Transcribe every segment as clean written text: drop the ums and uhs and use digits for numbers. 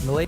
Malay.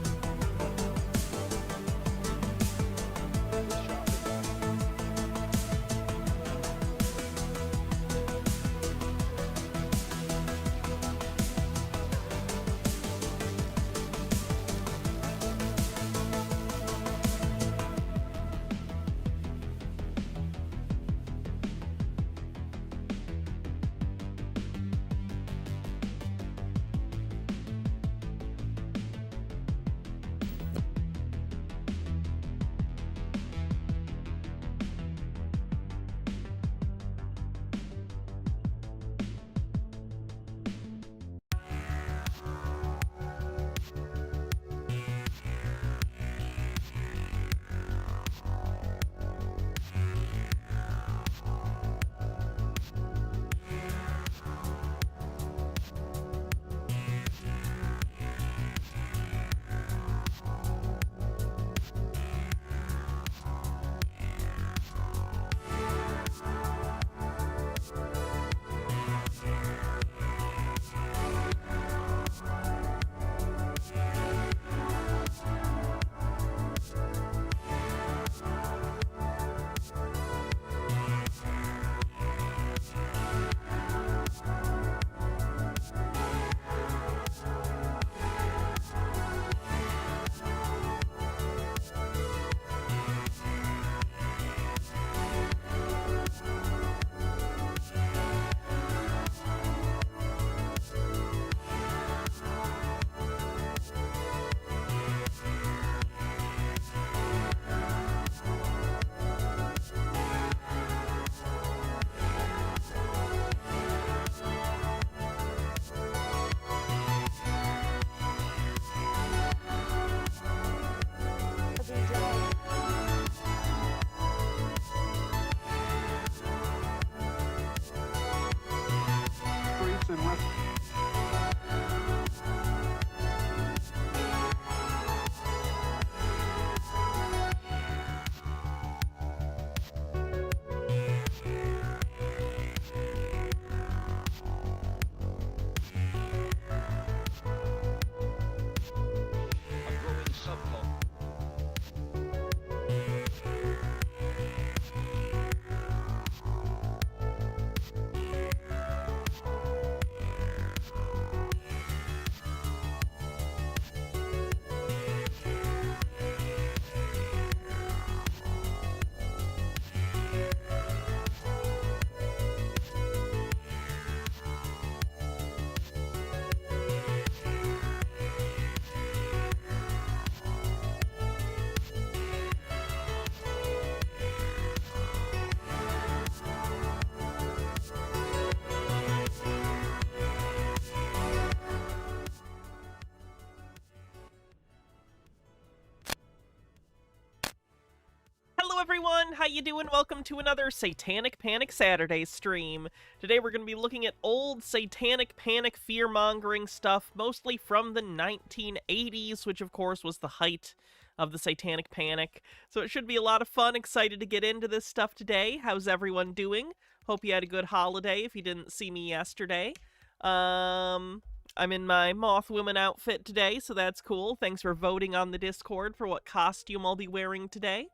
Hello everyone, how you doing? Welcome to another Satanic Panic Saturday stream. Today we're going to be looking at old Satanic Panic fear-mongering stuff, mostly from the 1980s, which of course was the height of the Satanic Panic. So it should be a lot of fun. Excited to get into this stuff today. How's everyone doing? Hope you had a good holiday if you didn't see me yesterday. I'm in my Mothwoman outfit today, so that's cool. Thanks for voting on the Discord for what costume I'll be wearing today.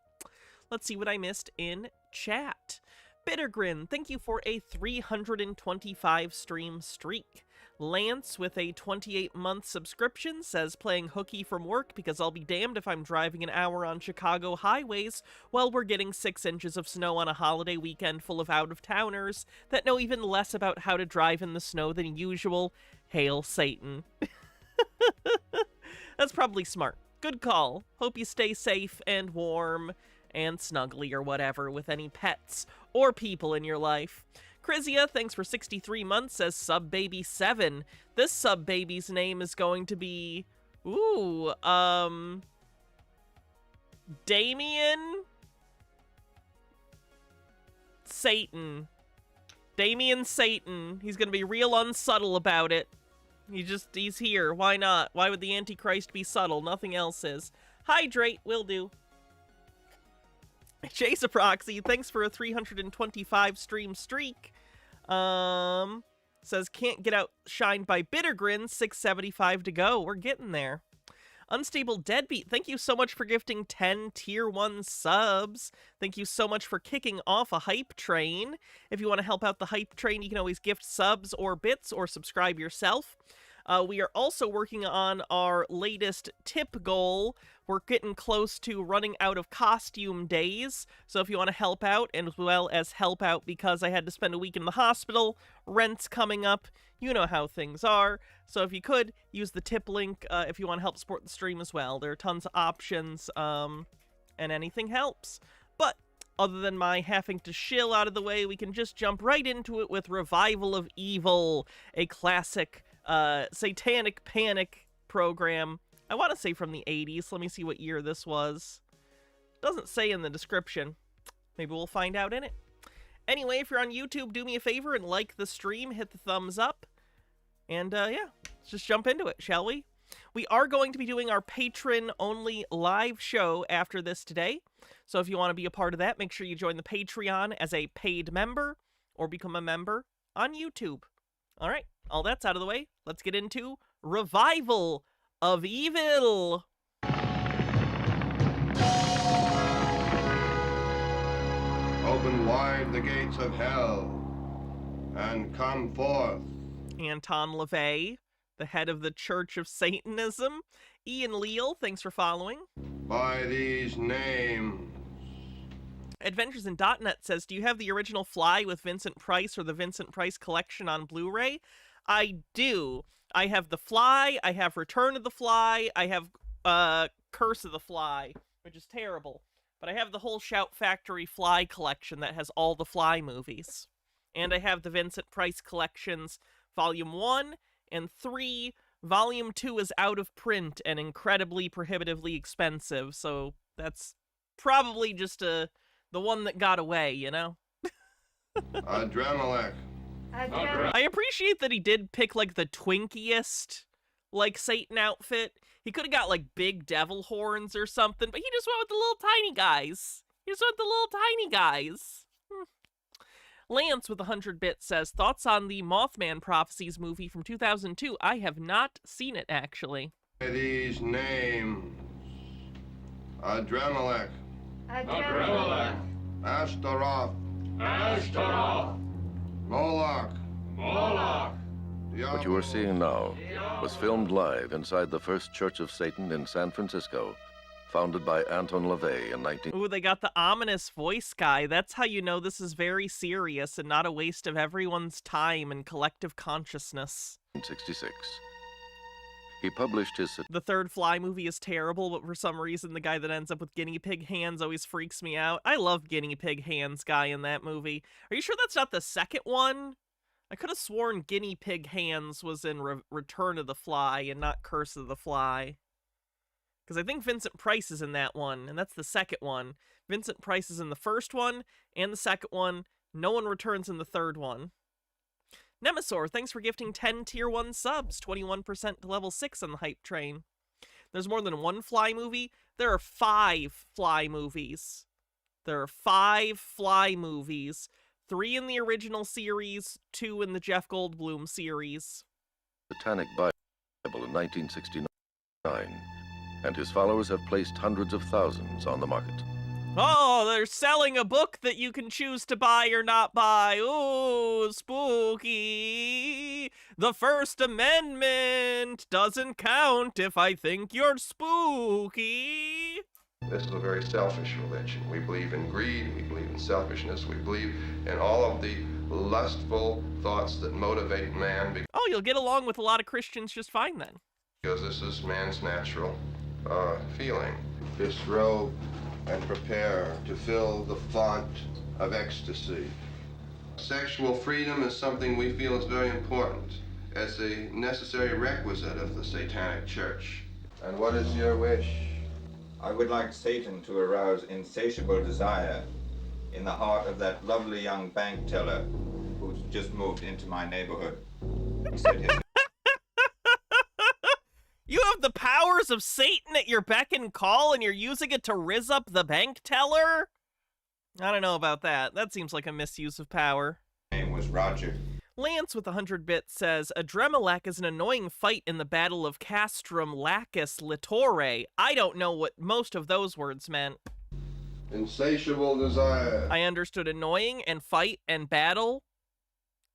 Let's see what I missed in chat. Bittergrin, thank you for a 325 stream streak. Lance with a 28-month subscription says playing hooky from work because I'll be damned if I'm driving an hour on Chicago highways while we're getting 6 inches of snow on a holiday weekend full of out-of-towners that know even less about how to drive in the snow than usual. Hail Satan. That's probably smart. Good call. Hope you stay safe and warm and snuggly or whatever with any pets or people in your life. Krizia, thanks for 63 months, says Subbaby7. This sub-baby's name is going to be... Damien... Satan. Damien Satan. He's gonna be real unsubtle about it. He's here. Why not? Why would the Antichrist be subtle? Nothing else is. Hydrate, will do. Chase a Proxy, thanks for a 325 stream streak. Says can't get outshined by Bittergrin, 675 to go. We're getting there. Unstable Deadbeat, thank you so much for gifting 10 Tier 1 subs. Thank you so much for kicking off a hype train. If you want to help out the hype train, you can always gift subs or bits or subscribe yourself. We are also working on our latest tip goal. We're getting close to running out of costume days, so if you want to help out, and as well as help out because I had to spend a week in the hospital, rent's coming up, you know how things are, so if you could, use the tip link if you want to help support the stream as well. There are tons of options, and anything helps. But other than my having to shill out of the way, we can just jump right into it with Revival of Evil, a classic Satanic Panic program. I want to say from the 80s. Let me see what year this was. Doesn't say in the description. Maybe we'll find out in it. Anyway, if you're on YouTube, do me a favor and like the stream, hit the thumbs up. And yeah, let's just jump into it, shall we? We are going to be doing our patron-only live show after this today. So if you want to be a part of that, make sure you join the Patreon as a paid member or become a member on YouTube. All right, all that's out of the way. Let's get into Revival of Evil. Open wide the gates of hell and come forth. Anton LaVey, the head of the Church of Satanism. Ian Leal, thanks for following. By these names. Adventuresin.net says, do you have the original Fly with Vincent Price or the Vincent Price collection on Blu-ray? I do. I have The Fly, I have Return of the Fly, I have Curse of the Fly, which is terrible. But I have the whole Shout Factory Fly collection that has all the Fly movies. And I have the Vincent Price collections, Volume 1 and 3. Volume 2 is out of print and incredibly prohibitively expensive, so that's probably just the one that got away, you know? Adremalek. I appreciate that he did pick, like, the twinkiest, like, Satan outfit. He could have got, like, big devil horns or something, but he just went with the little tiny guys. Lance with 100 bits says, thoughts on the Mothman Prophecies movie from 2002? I have not seen it, actually. By these names. Adremalek. Ashtaroth. Moloch. What you are seeing now was filmed live inside the first Church of Satan in San Francisco, founded by Anton LaVey in 1966. Ooh, they got the ominous voice guy. That's how you know this is very serious and not a waste of everyone's time and collective consciousness. He published his... The third Fly movie is terrible, but for some reason the guy that ends up with guinea pig hands always freaks me out. I love guinea pig hands guy in that movie. Are you sure that's not the second one? I could have sworn guinea pig hands was in Return of the Fly and not Curse of the Fly. Because I think Vincent Price is in that one, and that's the second one. Vincent Price is in the first one and the second one. No one returns in the third one. Nemesaur, thanks for gifting 10 Tier 1 subs, 21% to level 6 on the hype train. There's more than one Fly movie. There are 5 Fly movies. 3 in the original series, 2 in the Jeff Goldblum series. Satanic Bible in 1969, and his followers have placed hundreds of thousands on the market. Oh, they're selling a book that you can choose to buy or not buy. Ooh, spooky. The First Amendment doesn't count if I think you're spooky. This is a very selfish religion. We believe in greed, we believe in selfishness, we believe in all of the lustful thoughts that motivate man. Oh, you'll get along with a lot of Christians just fine then. Because this is man's natural feeling. Disrobe and prepare to fill the font of ecstasy. Sexual freedom is something we feel is very important as a necessary requisite of the Satanic Church. And what is your wish? I would like Satan to arouse insatiable desire in the heart of that lovely young bank teller who's just moved into my neighborhood. He said his You have the powers of Satan at your beck and call, and you're using it to rizz up the bank teller? I don't know about that. That seems like a misuse of power. name was Roger. Lance with 100 bits says, Adremalak is an annoying fight in the Battle of Castrum Lacus Litore. I don't know what most of those words meant. Insatiable desire. I understood annoying and fight and battle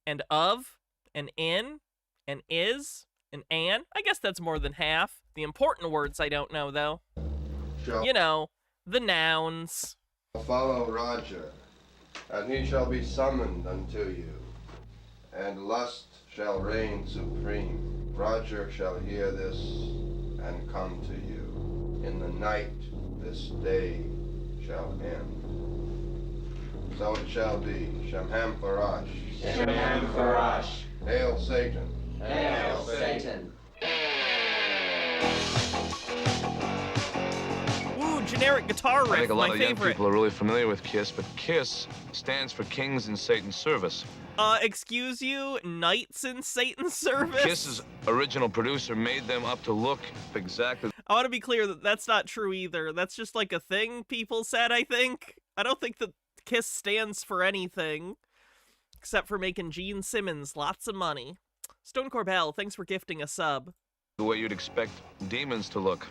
and of and in and is and an. I guess that's more than half. The important words I don't know, though. Shall You know, the nouns. follow Roger, and he shall be summoned unto you, and lust shall reign supreme. Roger shall hear this and come to you. In the night this day shall end. So it shall be. Shamham Farash. Shamham Farash. Hail Satan. Hail Satan. Ooh, generic guitar riff, I think a lot my of young favorite. people are really familiar with KISS, but KISS stands for Kings in Satan's Service. Excuse you, Knights in Satan's Service? KISS's original producer made them up to look exactly. I want to be clear that that's not true either. That's just like a thing people said, I think. I don't think that KISS stands for anything, except for making Gene Simmons lots of money. Stone Corbell, thanks for gifting a sub. The way you'd expect demons to look.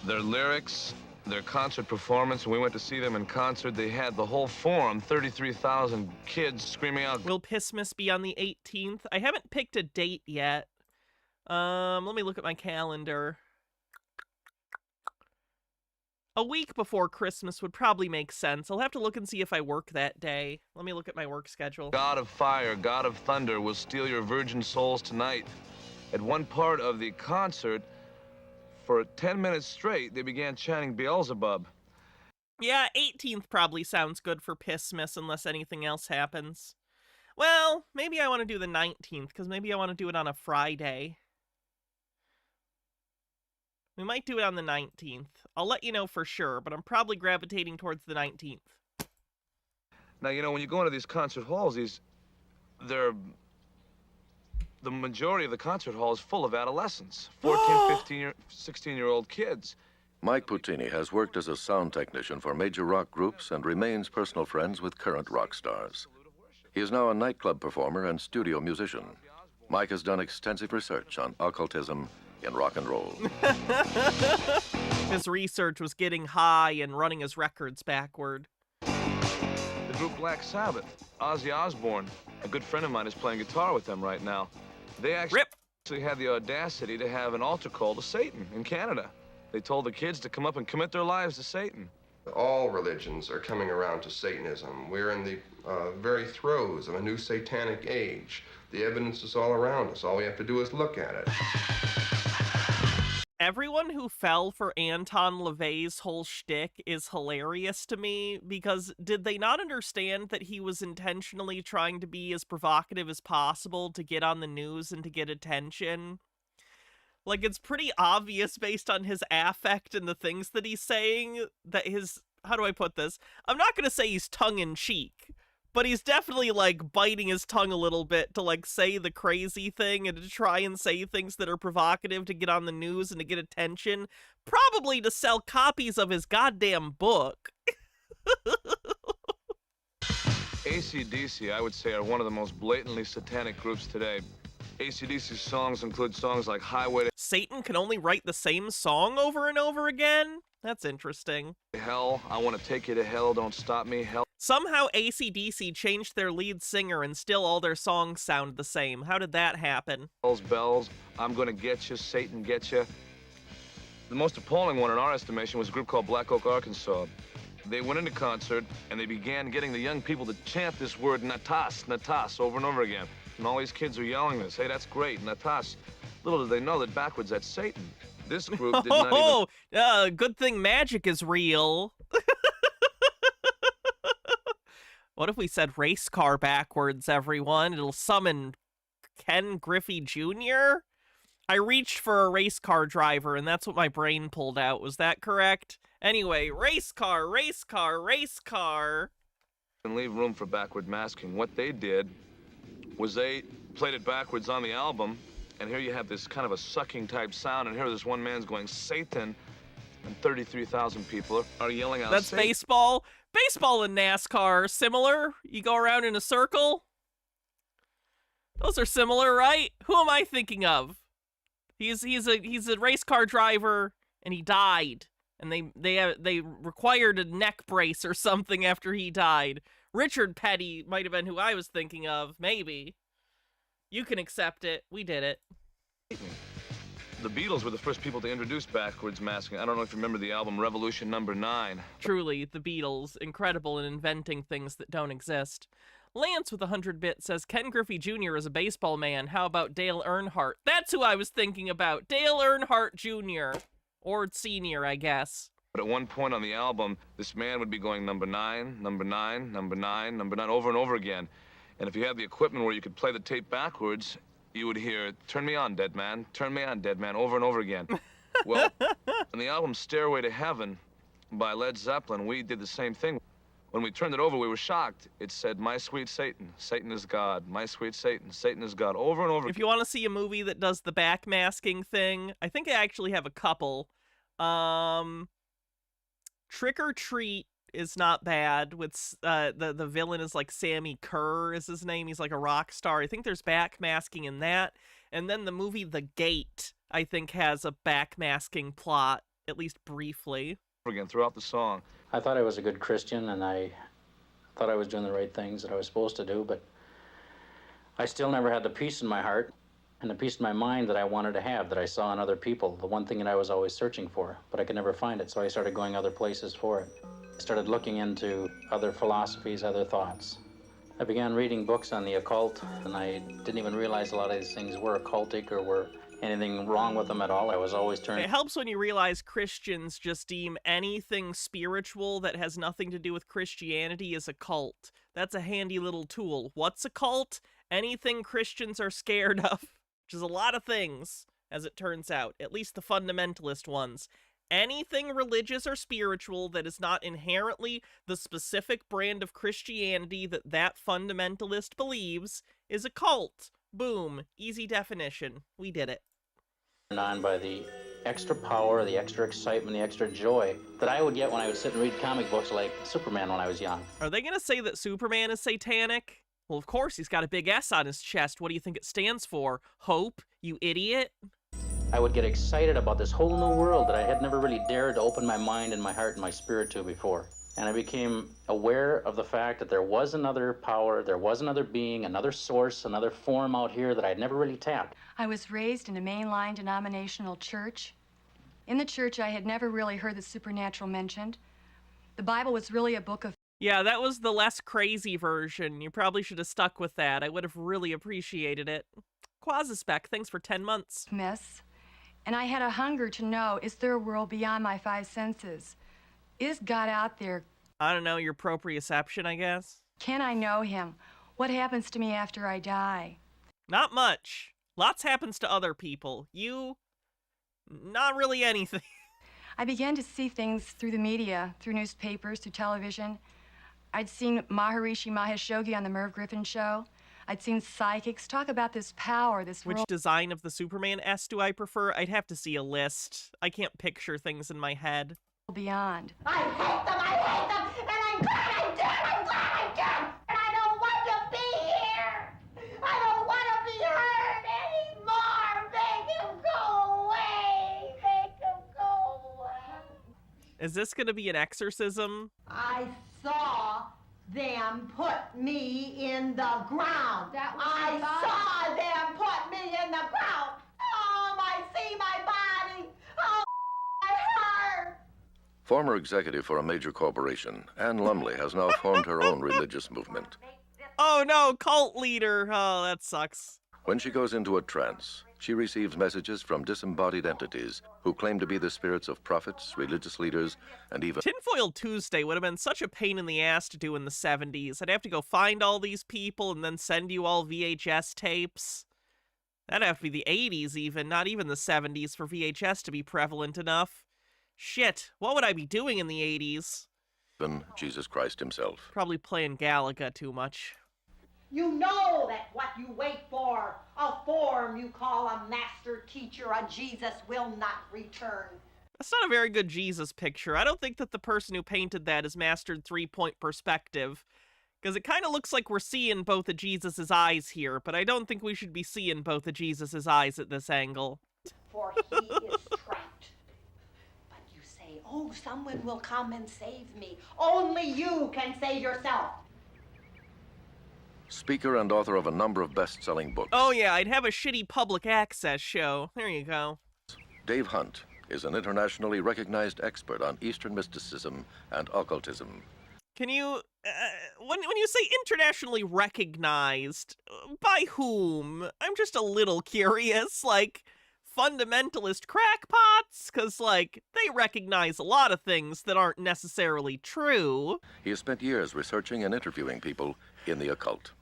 Their lyrics, their concert performance, when we went to see them in concert, they had the whole forum, 33,000 kids screaming out. Will Pissmas be on the 18th? I haven't picked a date yet. Let me look at my calendar. A week before Christmas would probably make sense. I'll have to look and see if I work that day. Let me look at my work schedule. God of fire, God of thunder will steal your virgin souls tonight. At one part of the concert, for 10 minutes straight, they began chanting Beelzebub. Yeah, 18th probably sounds good for Pissmas unless anything else happens. Well, maybe I want to do the 19th, because maybe I want to do it on a Friday. We might do it on the 19th. I'll let you know for sure, but I'm probably gravitating towards the 19th. Now, you know, when you go into these concert halls, the majority of the concert hall is full of adolescents, 14, 15, 16-year-old kids. Mike Puccini has worked as a sound technician for major rock groups and remains personal friends with current rock stars. He is now a nightclub performer and studio musician. Mike has done extensive research on occultism in rock and roll. His research was getting high and running his records backward. The group Black Sabbath, Ozzy Osbourne, a good friend of mine is playing guitar with them right now. They actually had the audacity to have an altar call to Satan in Canada. They told the kids to come up and commit their lives to Satan. All religions are coming around to Satanism. We're in the very throes of a new satanic age. The evidence is all around us. All we have to do is look at it. Everyone who fell for Anton LaVey's whole shtick is hilarious to me, because did they not understand that he was intentionally trying to be as provocative as possible to get on the news and to get attention? Like, it's pretty obvious based on his affect and the things that he's saying that his, how do I put this? I'm not going to say he's tongue-in-cheek, but he's definitely, like, biting his tongue a little bit to, like, say the crazy thing and to try and say things that are provocative to get on the news and to get attention. Probably to sell copies of his goddamn book. AC/DC, I would say, are one of the most blatantly satanic groups today. AC/DC's songs include songs like Highway to Satan can only write the same song over and over again? That's interesting. Hell, I Want to Take You to Hell, Don't Stop Me, Hell. Somehow AC/DC changed their lead singer and still all their songs sound the same. How did that happen? Bells, Bells, I'm Gonna Get You, Satan Get You. The most appalling one in our estimation was a group called Black Oak, Arkansas. They went into concert and they began getting the young people to chant this word Natas, Natas over and over again. And all these kids are yelling this. Hey, that's great, Natas. Little did they know that backwards that's Satan. This group did not even... good thing magic is real. What if we said race car backwards, everyone? It'll summon Ken Griffey Jr.? I reached for a race car driver, and that's what my brain pulled out. Was that correct? Anyway, race car, race car, race car. And leave room for backward masking. What they did was they played it backwards on the album, and here you have this kind of a sucking type sound, and here this one man's going Satan, and 33,000 people are yelling out That's Satan. baseball. Baseball and NASCAR are similar. You go around in a circle. Those are similar, right? Who am I thinking of? He's a race car driver, and he died, and they required a neck brace or something after he died. Richard Petty might have been who I was thinking of, maybe. You can accept it. We did it. The Beatles were the first people to introduce backwards masking. I don't know if you remember the album Revolution #9. Truly, the Beatles, incredible in inventing things that don't exist. Lance with 100 bit says, Ken Griffey Jr. is a baseball man. How about Dale Earnhardt? That's who I was thinking about. Dale Earnhardt Jr. Or Sr., I guess. But at one point on the album, this man would be going number 9, number 9, number 9, number 9, over and over again. And if you had the equipment where you could play the tape backwards, you would hear, turn me on, dead man, turn me on, dead man, over and over again. Well, on the album Stairway to Heaven by Led Zeppelin, we did the same thing. When we turned it over, we were shocked. It said, my sweet Satan, Satan is God. My sweet Satan, Satan is God, over and over. If you want to see a movie that does the backmasking thing, I think I actually have a couple. Trick or Treat is not bad. With the villain is like Sammy Kerr is his name. He's like a rock star. I think there's backmasking in that. And then the movie The Gate, I think, has a backmasking plot, at least briefly. Again, throughout the song. I thought I was a good Christian, and I thought I was doing the right things that I was supposed to do, but I still never had the peace in my heart and the peace in my mind that I wanted to have, that I saw in other people, the one thing that I was always searching for, but I could never find it, so I started going other places for it. I started looking into other philosophies, other thoughts. I began reading books on the occult, and I didn't even realize a lot of these things were occultic or were anything wrong with them at all. I was always turning... It helps when you realize Christians just deem anything spiritual that has nothing to do with Christianity as a cult. That's a handy little tool. What's a cult? Anything Christians are scared of, which is a lot of things, as it turns out, at least the fundamentalist ones. Anything religious or spiritual that is not inherently the specific brand of Christianity that that fundamentalist believes is a cult. Boom. Easy definition. We did it. On by the extra power, the extra excitement, the extra joy that I would get when I would sit and read comic books like Superman when I was young. Are they going to say that Superman is satanic? Well, of course, he's got a big S on his chest. What do you think it stands for? Hope, you idiot? I would get excited about this whole new world that I had never really dared to open my mind and my heart and my spirit to before. And I became aware of the fact that there was another power, there was another being, another source, another form out here that I'd never really tapped. I was raised in a mainline denominational church. In the church, I had never really heard the supernatural mentioned. The Bible was really a book of... Yeah, that was the less crazy version. You probably should have stuck with that. I would have really appreciated it. Quasispec, thanks for 10 months. Myths. And I had a hunger to know, is there a world beyond my five senses? Is God out there? I don't know, your proprioception, I guess? Can I know him? What happens to me after I die? Not much. Lots happens to other people. You, not really anything. I began to see things through the media, through newspapers, through television. I'd seen Maharishi Mahesh Yogi on the Merv Griffin show. I'd seen psychics talk about this power, this Which world design of the Superman S do I prefer? I'd have to see a list. I can't picture things in my head. beyond. I hate them, and I'm glad I do, and I don't want to be here. I don't want to be hurt anymore. Make him go away. Make him go away. Is this gonna be an exorcism? I saw them put me in the ground. I saw them put me in the ground. Oh, I see my body. Oh, I hurt. Former executive for a major corporation, Ann Lumley has now formed her own religious movement. Oh no, cult leader. Oh, that sucks. When she goes into a trance, she receives messages from disembodied entities who claim to be the spirits of prophets, religious leaders, and even... Tinfoil Tuesday would have been such a pain in the ass to do in the 70s. I'd have to go find all these people and then send you all VHS tapes. That'd have to be the 80s even, not even the 70s for VHS to be prevalent enough. Shit, what would I be doing in the 80s? even Jesus Christ himself. Probably playing Galaga too much. You know that what you wait for, a form you call a master teacher, a Jesus will not return. That's not a very good Jesus picture. I don't think that the person who painted that has mastered three-point perspective. Because it kind of looks like we're seeing both of Jesus's eyes here, but I don't think we should be seeing both of Jesus's eyes at this angle. For he is trapped. But you say, oh, someone will come and save me. Only you can save yourself. Speaker and author of a number of best-selling books. Oh yeah, I'd have a shitty public access show. There you go. Dave Hunt is an internationally recognized expert on Eastern mysticism and occultism. Can you, when you say internationally recognized, by whom? I'm just a little curious, like, fundamentalist crackpots? Because, like, they recognize a lot of things that aren't necessarily true. He has spent years researching and interviewing people in the occult.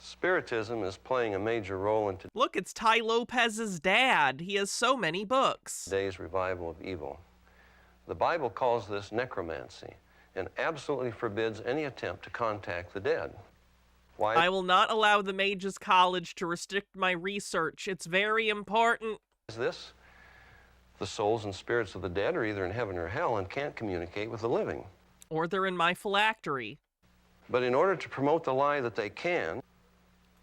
Spiritism is playing a major role in Look, it's Ty Lopez's dad. He has so many books. today's revival of evil. The Bible calls this necromancy and absolutely forbids any attempt to contact the dead. Why? I will not allow the Mages College to restrict my research. It's very important. Is this? The souls and spirits of the dead are either in heaven or hell and can't communicate with the living. Or they're in my phylactery. But in order to promote the lie that they can,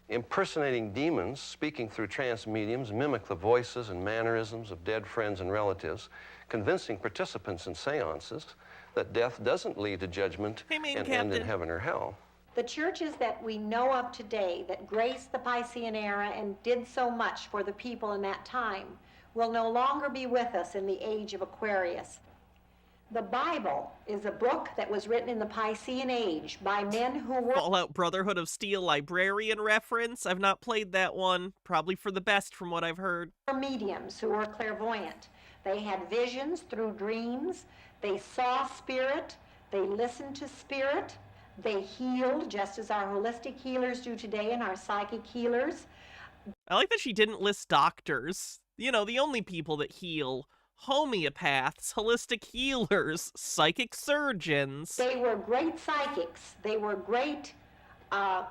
impersonating demons, speaking through trance mediums, mimic the voices and mannerisms of dead friends and relatives, convincing participants in seances that death doesn't lead to judgment and end in heaven or hell. The churches that we know of today that graced the Piscean era and did so much for the people in that time will no longer be with us in the age of Aquarius. The Bible is a book that was written in the Piscean age by men who were... Fallout Brotherhood of Steel librarian reference. I've not played that one. Probably for the best from what I've heard. mediums who were clairvoyant. They had visions through dreams. They saw spirit. They listened to spirit. They healed, just as our holistic healers do today and our psychic healers. I like that she didn't list doctors. You know, the only people that heal. Homeopaths, holistic healers, psychic surgeons. They were great psychics. They were great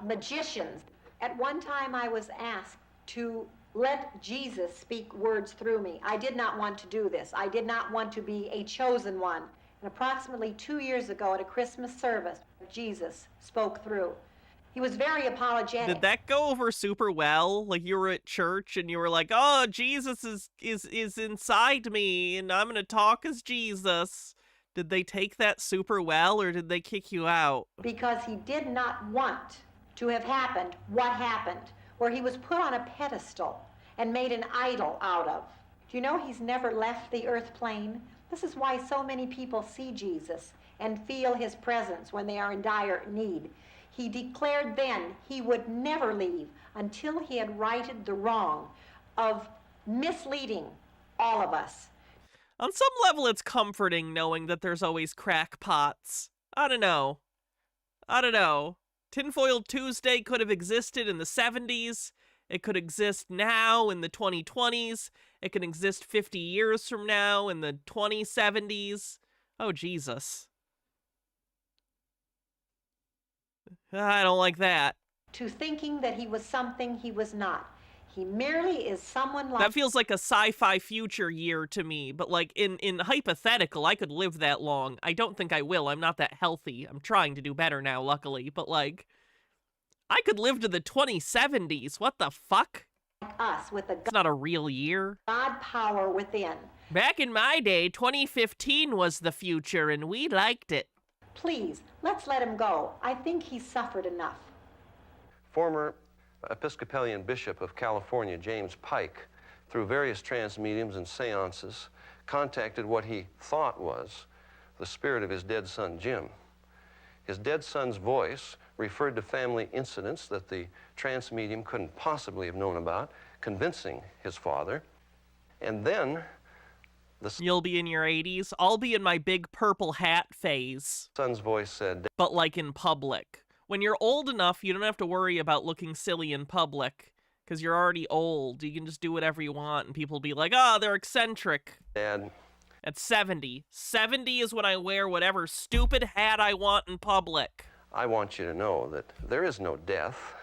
magicians. At one time I was asked to let Jesus speak words through me. I did not want to do this. I did not want to be a chosen one. And approximately 2 years ago at a Christmas service, Jesus spoke through. He was very apologetic. Did that go over super well? Like you were at church and you were like, oh, Jesus is inside me and I'm going to talk as Jesus. Did they take that super well or did they kick you out? Because he did not want to have happened what happened, where he was put on a pedestal and made an idol out of. Do you know he's never left the earth plane? This is why so many people see Jesus and feel his presence when they are in dire need. He declared then he would never leave until he had righted the wrong of misleading all of us. On some level, it's comforting knowing that there's always crackpots. I don't know. Tinfoil Tuesday could have existed in the 70s. It could exist now in the 2020s. It can exist 50 years from now in the 2070s. Oh, Jesus. I don't like that. To thinking that he was something he was not. He merely is someone like... That feels like a sci-fi future year to me, but like in hypothetical, I could live that long. I don't think I will. I'm not that healthy. I'm trying to do better now, luckily, but like, I could live to the 2070s. What the fuck? Us with the It's not a real year. God power within. Back in my day, 2015 was the future, and we liked it. Please, let's let him go. I think he's suffered enough. Former Episcopalian Bishop of California, James Pike, through various trance mediums and seances, contacted what he thought was the spirit of his dead son, Jim. His dead son's voice referred to family incidents that the trance medium couldn't possibly have known about, convincing his father. And then You'll be in your 80s. I'll be in my big purple hat phase. Son's voice said, but like in public. When you're old enough, you don't have to worry about looking silly in public, because you're already old. You can just do whatever you want, and people will be like, oh, they're eccentric. Dad. At 70. 70 is when I wear whatever stupid hat I want in public. I want you to know that there is no death,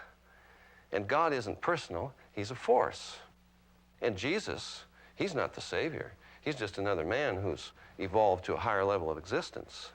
and God isn't personal, he's a force. And Jesus, he's not the Savior. He's just another man who's evolved to a higher level of existence.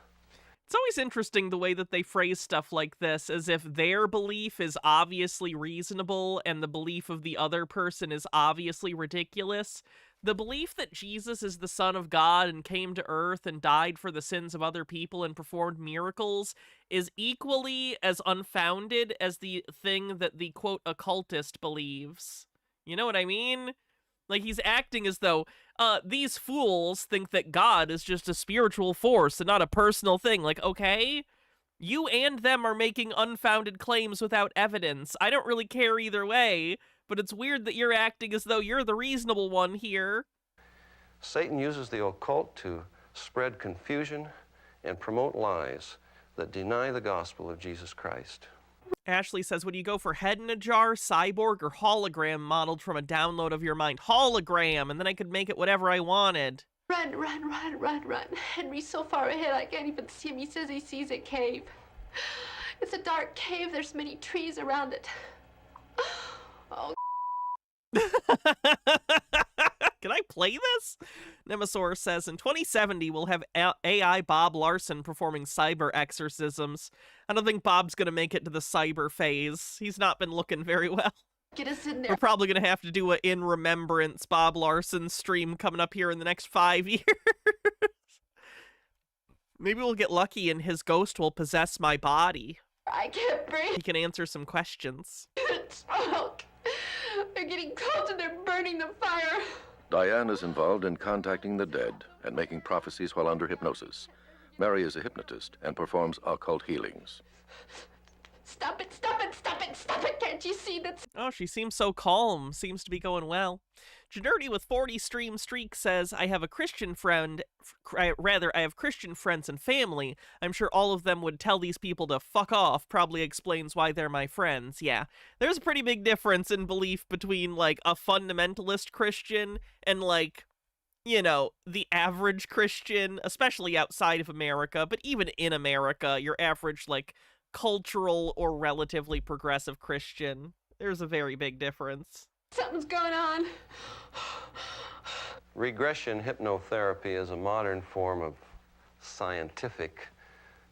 It's always interesting the way that they phrase stuff like this, as if their belief is obviously reasonable and the belief of the other person is obviously ridiculous. The belief that Jesus is the Son of God and came to Earth and died for the sins of other people and performed miracles is equally as unfounded as the thing that the, quote, occultist believes. You know what I mean? Like, he's acting as though, these fools think that God is just a spiritual force and not a personal thing. Like, okay, you and them are making unfounded claims without evidence. I don't really care either way, but it's weird that you're acting as though you're the reasonable one here. Satan uses the occult to spread confusion and promote lies that deny the gospel of Jesus Christ. Ashley says, would you go for head in a jar, cyborg, or hologram modeled from a download of your mind? Hologram, and then I could make it whatever I wanted. Run, run, run, run, run. Henry's so far ahead I can't even see him. He says he sees a cave. It's a dark cave. There's many trees around it. Oh. Can I play this? Nemosaurus says, in 2070, we'll have AI Bob Larson performing cyber exorcisms. I don't think Bob's going to make it to the cyber phase. He's not been looking very well. Get us in there. We're probably going to have to do a In Remembrance Bob Larson stream coming up here in the next 5 years. Maybe we'll get lucky and his ghost will possess my body. I can't breathe. He can answer some questions. Smoke. They're getting close and they're burning the fire. Diane is involved in contacting the dead and making prophecies while under hypnosis. Mary is a hypnotist and performs occult healings. Stop it, stop it, stop it, stop it. Can't you see that? Oh, she seems so calm. Seems to be going well. Janerty with 40 stream streak says, I have a Christian friend, I have Christian friends and family. I'm sure all of them would tell these people to fuck off. Probably explains why they're my friends. Yeah, there's a pretty big difference in belief between, like, a fundamentalist Christian and, like, you know, the average Christian, especially outside of America, but even in America, your average, like, cultural or relatively progressive Christian. There's a very big difference. Something's going on. Regression hypnotherapy is a modern form of scientific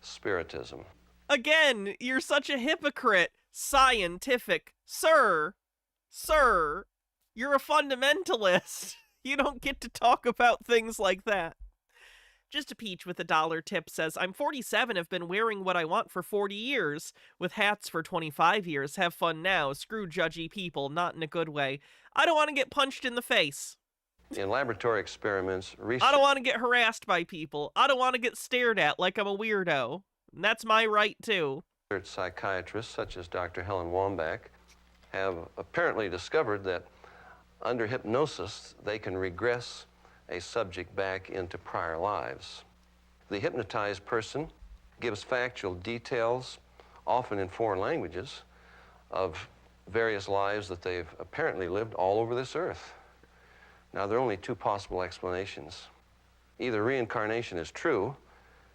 spiritism. Again, you're such a hypocrite. Scientific. Sir, you're a fundamentalist. You don't get to talk about things like that. Just a Peach with a $1 tip says, I'm 47, have been wearing what I want for 40 years, with hats for 25 years. Have fun now. Screw judgy people, not in a good way. I don't want to get punched in the face. In laboratory experiments, I don't want to get harassed by people. I don't want to get stared at like I'm a weirdo. And that's my right, too. Psychiatrists, such as Dr. Helen Wambach, have apparently discovered that under hypnosis, they can regress a subject back into prior lives. The hypnotized person gives factual details, often in foreign languages, of various lives that they've apparently lived all over this earth. Now, there are only two possible explanations. Either reincarnation is true,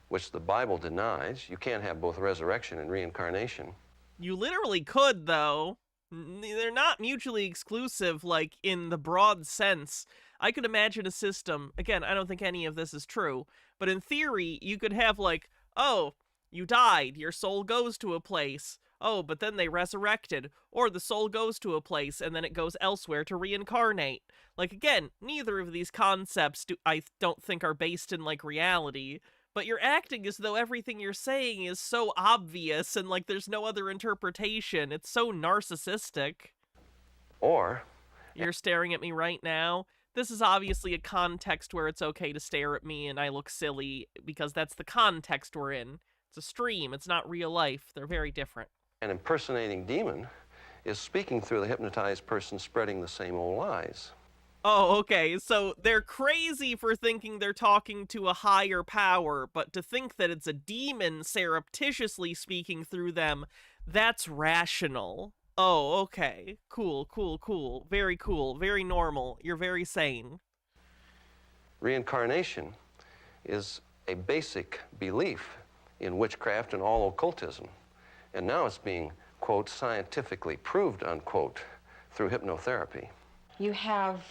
which the Bible denies. You can't have both resurrection and reincarnation. You literally could, though. They're not mutually exclusive, like, in the broad sense. I could imagine a system, again, I don't think any of this is true, but in theory, you could have, like, oh, you died, your soul goes to a place, oh, but then they resurrected, or the soul goes to a place and then it goes elsewhere to reincarnate. Like, again, neither of these concepts I don't think are based in, like, reality, but you're acting as though everything you're saying is so obvious and, like, there's no other interpretation. It's so narcissistic. Or you're staring at me right now. This is obviously a context where it's okay to stare at me and I look silly because that's the context we're in. It's a stream. It's not real life. They're very different. an impersonating demon is speaking through the hypnotized person, spreading the same old lies. Oh, okay. So they're crazy for thinking they're talking to a higher power, but to think that it's a demon surreptitiously speaking through them, that's rational. Oh, okay. Cool, cool, cool. Very cool. Very normal. You're very sane. Reincarnation is a basic belief in witchcraft and all occultism. And now it's being, quote, scientifically proved, unquote, through hypnotherapy. You have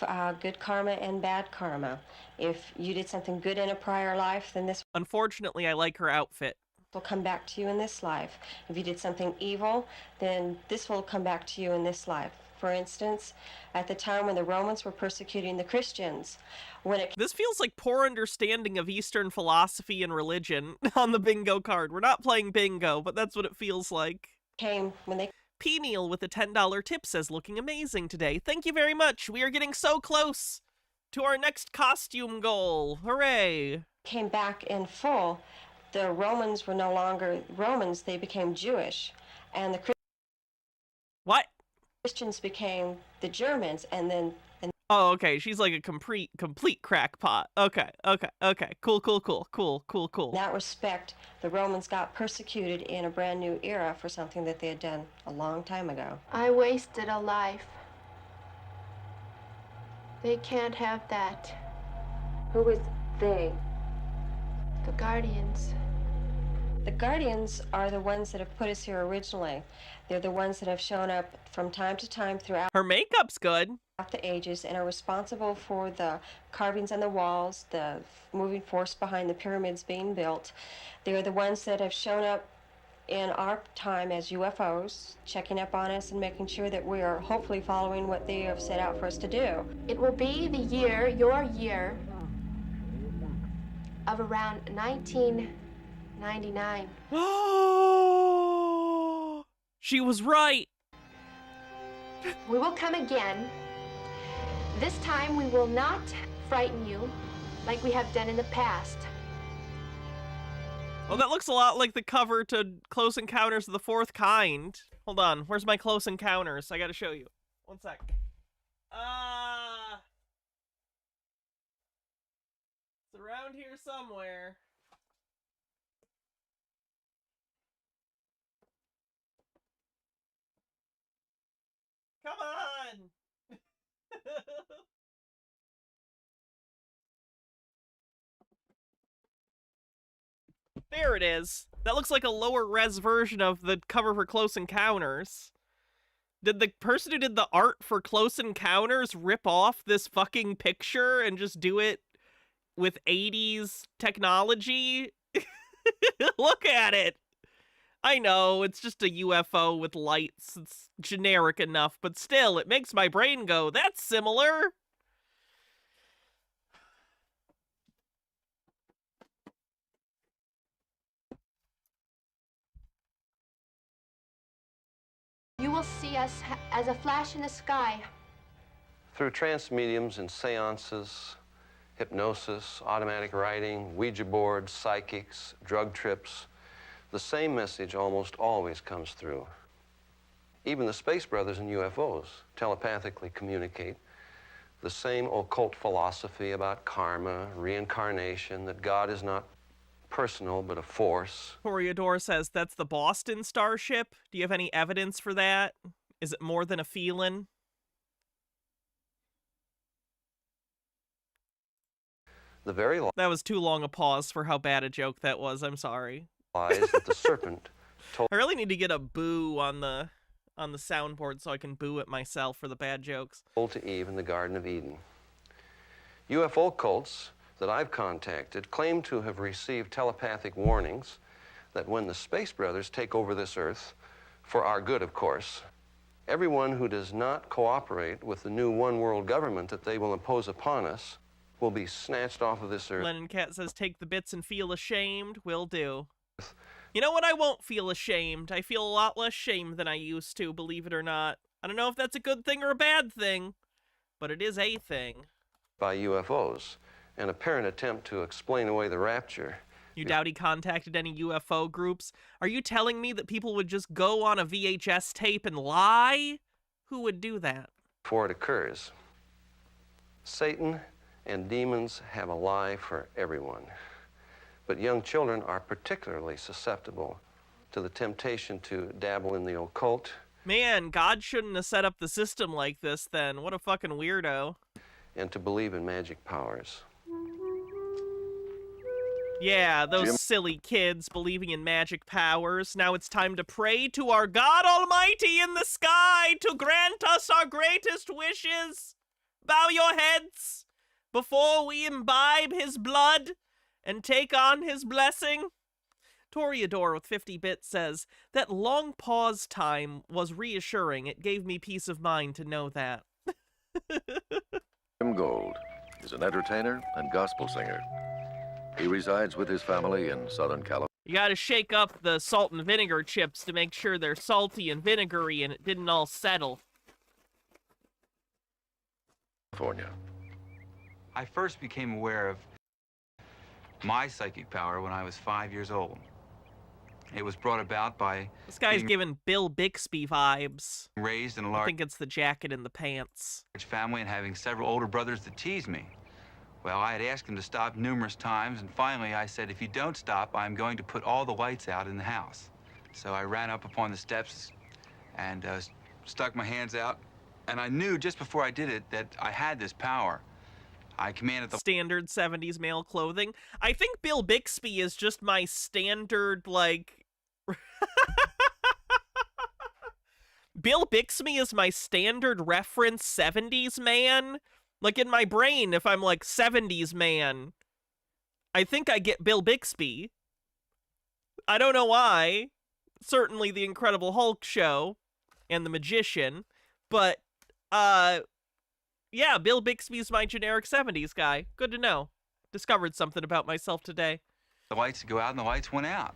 good karma and bad karma. If you did something good in a prior life, then this... Unfortunately, I like her outfit. will come back to you in this life. If you did something evil, then this will come back to you in this life. For instance, at the time when the Romans were persecuting the Christians, this feels like poor understanding of Eastern philosophy and religion on the bingo card. We're not playing bingo, but that's what it feels like. P-Meal with a $10 tip says, looking amazing today. Thank you very much. We are getting so close to our next costume goal. Hooray. Came back in full. The Romans were no longer Romans. They became Jewish. And the Christians became the Germans, and then... Oh, okay. She's like a complete crackpot. Okay. Cool. In that respect, the Romans got persecuted in a brand new era for something that they had done a long time ago. I wasted a life. They can't have that. Who is they? The Guardians. The Guardians are the ones that have put us here originally. They're the ones that have shown up from time to time throughout... Her makeup's good. ...the ages and are responsible for the carvings on the walls, the moving force behind the pyramids being built. They're the ones that have shown up in our time as UFOs, checking up on us and making sure that we are hopefully following what they have set out for us to do. It will be the year, your year, of around 1999. Oh, she was right. We will come again. This time we will not frighten you like we have done in the past. Well, that looks a lot like the cover to Close Encounters of the Fourth Kind. Hold on, where's my Close Encounters? I gotta show you. One sec. It's around here somewhere. Come on! There it is. That looks like a lower res version of the cover for Close Encounters. Did the person who did the art for Close Encounters rip off this fucking picture and just do it with 80s technology? Look at it. I know, it's just a UFO with lights. It's generic enough, but still, it makes my brain go, that's similar. You will see us as a flash in the sky. Through trance mediums and seances, hypnosis, automatic writing, Ouija boards, psychics, drug trips, the same message almost always comes through. Even the Space Brothers and UFOs telepathically communicate the same occult philosophy about karma, reincarnation, that God is not personal but a force. Toreador says that's the Boston Starship. Do you have any evidence for that? Is it more than a feeling? That was too long a pause for how bad a joke that was. I'm sorry. That the serpent told... I really need to get a boo on the soundboard so I can boo at myself for the bad jokes. ...told to Eve in the Garden of Eden. UFO cults that I've contacted claim to have received telepathic warnings that when the Space Brothers take over this Earth, for our good, of course, everyone who does not cooperate with the new one-world government that they will impose upon us will be snatched off of this Earth. Lennon Cat says, take the bits and feel ashamed. Will do. You know what? I won't feel ashamed. I feel a lot less shame than I used to, believe it or not. I don't know if that's a good thing or a bad thing, but it is a thing. By UFOs, an apparent attempt to explain away the rapture. You doubt he contacted any UFO groups? Are you telling me that people would just go on a VHS tape and lie? Who would do that? Before it occurs. Satan and demons have a lie for everyone. But young children are particularly susceptible to the temptation to dabble in the occult. Man, God shouldn't have set up the system like this then. What a fucking weirdo. And to believe in magic powers. Yeah, those silly kids believing in magic powers. Now it's time to pray to our God Almighty in the sky to grant us our greatest wishes. Bow your heads before we imbibe his blood and take on his blessing. Toreador with 50 bits says, that long pause time was reassuring. It gave me peace of mind to know that. Jim Gold is an entertainer and gospel singer. He resides with his family in Southern California. You gotta shake up the salt and vinegar chips to make sure they're salty and vinegary and it didn't all settle. I first became aware of my psychic power when I was 5 years old. It was brought about by... This guy's giving Bill Bixby vibes. Raised in a I large think it's the jacket and the pants. family and having several older brothers that teased me. Well, I had asked him to stop numerous times, and finally I said, if you don't stop, I'm going to put all the lights out in the house. So I ran up upon the steps and stuck my hands out, and I knew just before I did it that I had this power. I commanded the... Standard 70s male clothing. I think Bill Bixby is just my standard, like... Bill Bixby is my standard reference 70s man. Like, in my brain, if I'm like 70s man, I think I get Bill Bixby. I don't know why. Certainly the Incredible Hulk show and the Magician. But, yeah, Bill Bixby's my generic 70s guy. Good to know. Discovered something about myself today. The lights would go out, and the lights went out.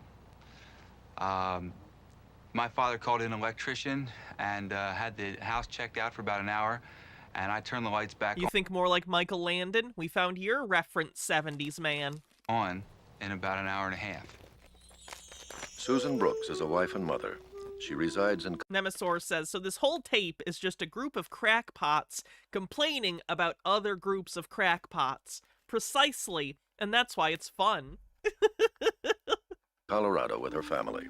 My father called in an electrician and had the house checked out for about an hour, and I turned the lights back You think more like Michael Landon? We found your reference 70s man. On in about an hour and a half. Susan Brooks is a wife and mother. She resides in... Nemesaur says, so this whole tape is just a group of crackpots complaining about other groups of crackpots. Precisely, and that's why it's fun. Colorado with her family.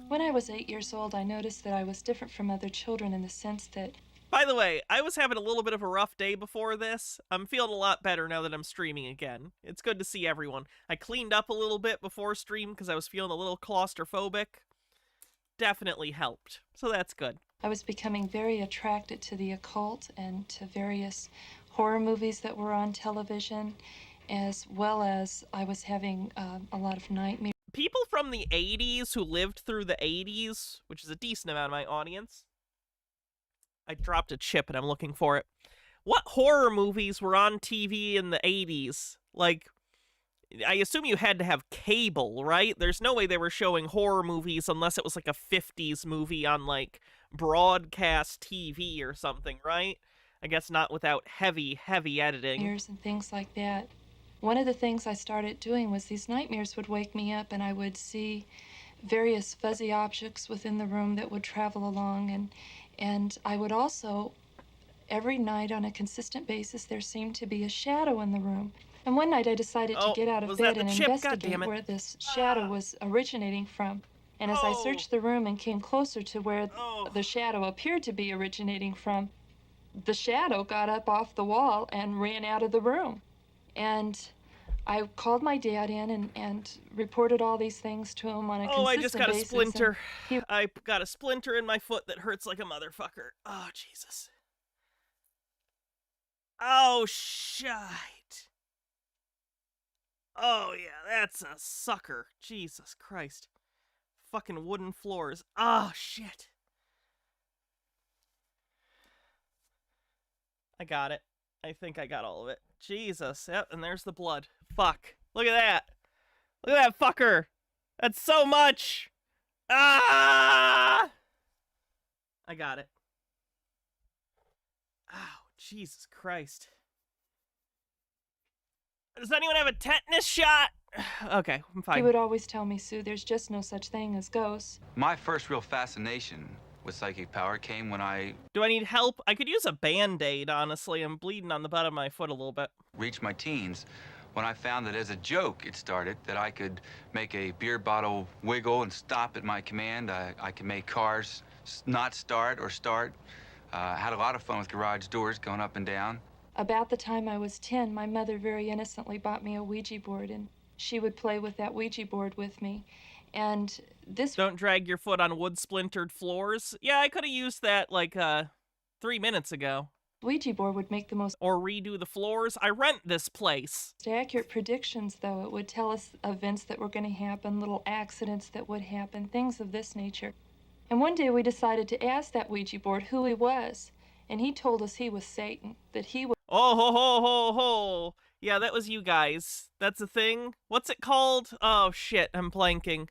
When I was 8 years old, I noticed that I was different from other children in the sense that... By the way, I was having a little bit of a rough day before this. I'm feeling a lot better now that I'm streaming again. It's good to see everyone. I cleaned up a little bit before stream because I was feeling a little claustrophobic. Definitely helped, so that's good. I was becoming very attracted to the occult and to various horror movies that were on television, as well as I was having a lot of nightmares. People from the 80s who lived through the 80s, which is a decent amount of my audience. I dropped a chip and I'm looking for it. What horror movies were on TV in the 80s? Like, I assume you had to have cable, right? There's no way they were showing horror movies unless it was like a 50s movie on, like, broadcast TV or something, right? I guess not without heavy editing. And things like that. One of the things I started doing was these nightmares would wake me up and I would see various fuzzy objects within the room that would travel along, and I would also, every night on a consistent basis, there seemed to be a shadow in the room. And one night I decided to get out of bed and investigate where this shadow was originating from. And as I searched the room and came closer to where the shadow appeared to be originating from, the shadow got up off the wall and ran out of the room. And I called my dad in and reported all these things to him on a consistent basis. Oh, I just got a splinter. I got a splinter in my foot that hurts like a motherfucker. Oh, Jesus. Oh, shite. Oh, yeah, that's a sucker. Jesus Christ. Fucking wooden floors. Oh, shit. I got it. I think I got all of it. Jesus. Yep, and there's the blood. Fuck. Look at that. Look at that fucker. That's so much. Ah! I got it. Ow, Jesus Christ. Does anyone have a tetanus shot? Okay, I'm fine. He would always tell me, Sue, there's just no such thing as ghosts. My first real fascination with psychic power came when I... Do I need help? I could use a Band-Aid, honestly. I'm bleeding on the bottom of my foot a little bit. Reached my teens, when I found that as a joke it started, that I could make a beer bottle wiggle and stop at my command. I could make cars not start or start. Had a lot of fun with garage doors going up and down. About the time I was 10, my mother very innocently bought me a Ouija board, and she would play with that Ouija board with me. And this... Don't drag your foot on wood-splintered floors. Yeah, I could have used that, like, 3 minutes ago. Ouija board would make the most or redo the floors. I rent this place. accurate predictions, though. It would tell us events that were going to happen, little accidents that would happen, things of this nature. And one day we decided to ask that Ouija board who he was, and he told us he was Satan, that he was... Oh, ho, ho, ho, ho. Yeah, that was you guys. That's a thing. What's it called? Oh, shit, I'm blanking.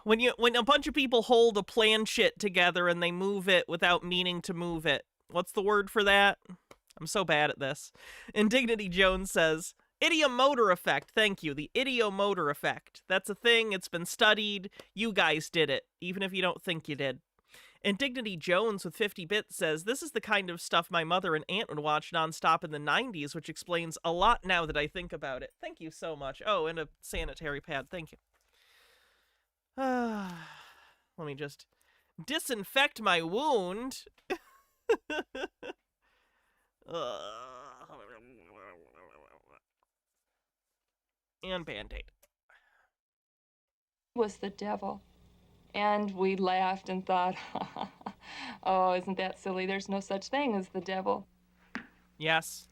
When a bunch of people hold a planchette together and they move it without meaning to move it. What's the word for that? I'm so bad at this. Indignity Jones says, idiomotor effect. Thank you. The idiomotor effect. That's a thing. It's been studied. You guys did it, even if you don't think you did. Indignity Jones with 50 bits says, this is the kind of stuff my mother and aunt would watch nonstop in the 90s, which explains a lot now that I think about it. Thank you so much. Oh, and a sanitary pad. Thank you. Let me just disinfect my wound. And Band-Aid. Was the devil. And we laughed and thought, oh, isn't that silly? There's no such thing as the devil. Yes.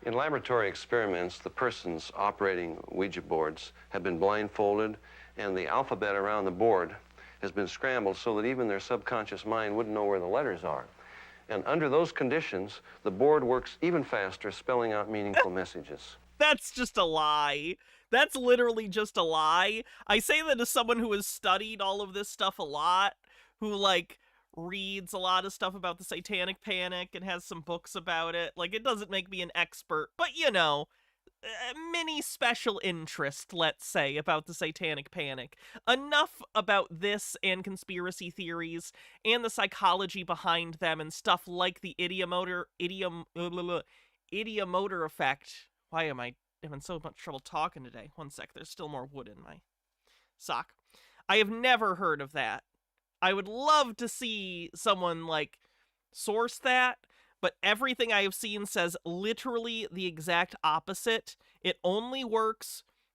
In laboratory experiments, the persons operating Ouija boards have been blindfolded, and the alphabet around the board has been scrambled so that even their subconscious mind wouldn't know where the letters are. And under those conditions, the board works even faster, spelling out meaningful messages. That's just a lie. That's literally just a lie. I say that as someone who has studied all of this stuff a lot, who, like, reads a lot of stuff about the Satanic Panic and has some books about it. Like, it doesn't make me an expert, but, you know, mini special interest, let's say, about the Satanic Panic. Enough about this and conspiracy theories and the psychology behind them and stuff like the idiomotor effect. Why am I having so much trouble talking today? One sec, there's still more wood in my sock. I have never heard of that. I would love to see someone, like, source that, but everything I have seen says literally the exact opposite. It only works